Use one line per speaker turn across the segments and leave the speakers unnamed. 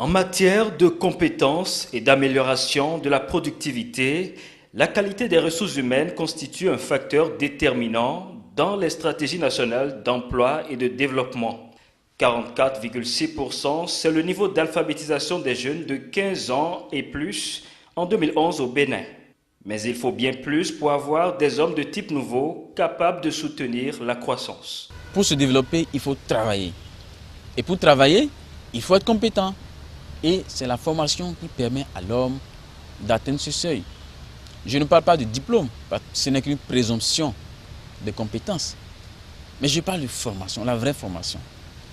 En matière de compétences et d'amélioration de la productivité, la qualité des ressources humaines constitue un facteur déterminant dans les stratégies nationales d'emploi et de développement. 44,6%, c'est le niveau d'alphabétisation des jeunes de 15 ans et plus en 2011 au Bénin. Mais il faut bien plus pour avoir des hommes de type nouveau capables de soutenir la croissance.
Pour se développer, il faut travailler. Et pour travailler, il faut être compétent. Et c'est la formation qui permet à l'homme d'atteindre ce seuil. Je ne parle pas de diplôme, parce que ce n'est qu'une présomption de compétences. Mais je parle de formation, la vraie formation.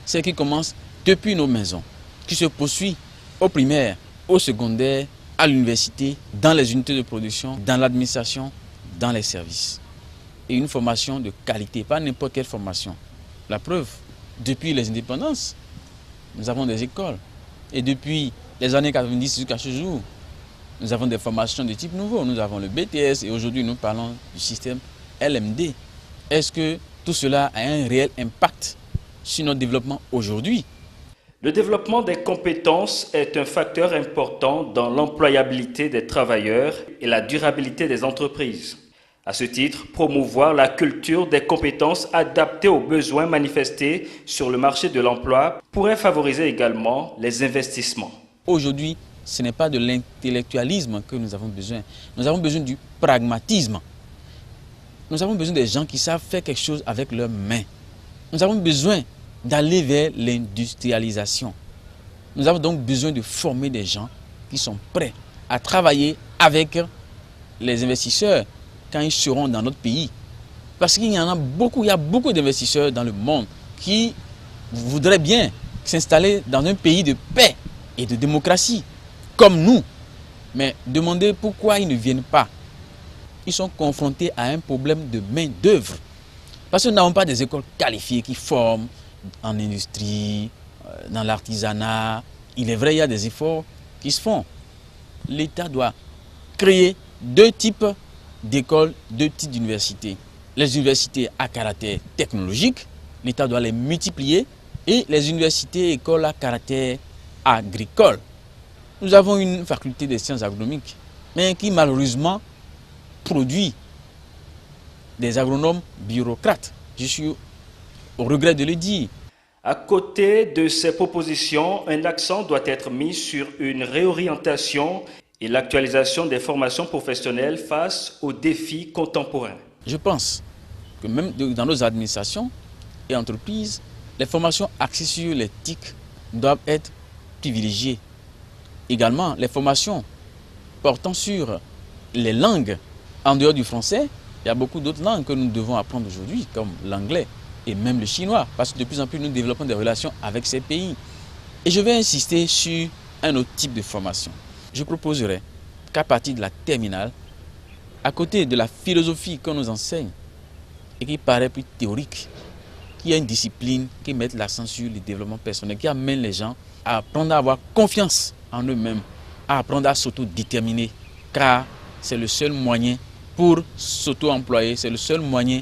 Celle qui commence depuis nos maisons, qui se poursuit au primaire, au secondaire, à l'université, dans les unités de production, dans l'administration, dans les services. Et une formation de qualité, pas n'importe quelle formation. La preuve, depuis les indépendances, nous avons des écoles. Et depuis les années 90 jusqu'à ce jour, nous avons des formations de type nouveau. Nous avons le BTS et aujourd'hui nous parlons du système LMD. Est-ce que tout cela a un réel impact sur notre développement aujourd'hui?
Le développement des compétences est un facteur important dans l'employabilité des travailleurs et la durabilité des entreprises. À ce titre, promouvoir la culture des compétences adaptées aux besoins manifestés sur le marché de l'emploi pourrait favoriser également les investissements.
Aujourd'hui, ce n'est pas de l'intellectualisme que nous avons besoin. Nous avons besoin du pragmatisme. Nous avons besoin des gens qui savent faire quelque chose avec leurs mains. Nous avons besoin d'aller vers l'industrialisation. Nous avons donc besoin de former des gens qui sont prêts à travailler avec les investisseurs quand ils seront dans notre pays. Parce qu'il y en a beaucoup, il y a beaucoup d'investisseurs dans le monde qui voudraient bien s'installer dans un pays de paix et de démocratie, comme nous. Mais demandez pourquoi ils ne viennent pas. Ils sont confrontés à un problème de main-d'œuvre. Parce que nous n'avons pas des écoles qualifiées qui forment en industrie, dans l'artisanat. Il est vrai, il y a des efforts qui se font. L'État doit créer deux types d'écoles, deux types d'universités. Les universités à caractère technologique, l'État doit les multiplier, et les universités et écoles à caractère agricole. Nous avons une faculté des sciences agronomiques, mais qui malheureusement produit des agronomes bureaucrates. Je suis au regret de le dire.
À côté de ces propositions, un accent doit être mis sur une réorientation et l'actualisation des formations professionnelles face aux défis contemporains.
Je pense que même dans nos administrations et entreprises, les formations axées sur les TIC doivent être privilégiées. Également, les formations portant sur les langues en dehors du français, il y a beaucoup d'autres langues que nous devons apprendre aujourd'hui, comme l'anglais et même le chinois, parce que de plus en plus nous développons des relations avec ces pays. Et je vais insister sur un autre type de formation. Je proposerai qu'à partir de la terminale, à côté de la philosophie qu'on nous enseigne et qui paraît plus théorique, qu'il y a une discipline qui met l'accent sur le développement personnel, qui amène les gens à apprendre à avoir confiance en eux-mêmes, à apprendre à s'autodéterminer, car c'est le seul moyen pour s'auto-employer, c'est le seul moyen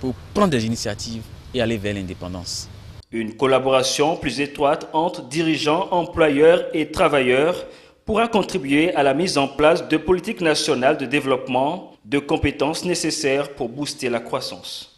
pour prendre des initiatives et aller vers l'indépendance.
Une collaboration plus étroite entre dirigeants, employeurs et travailleurs pourra contribuer à la mise en place de politiques nationales de développement de compétences nécessaires pour booster la croissance.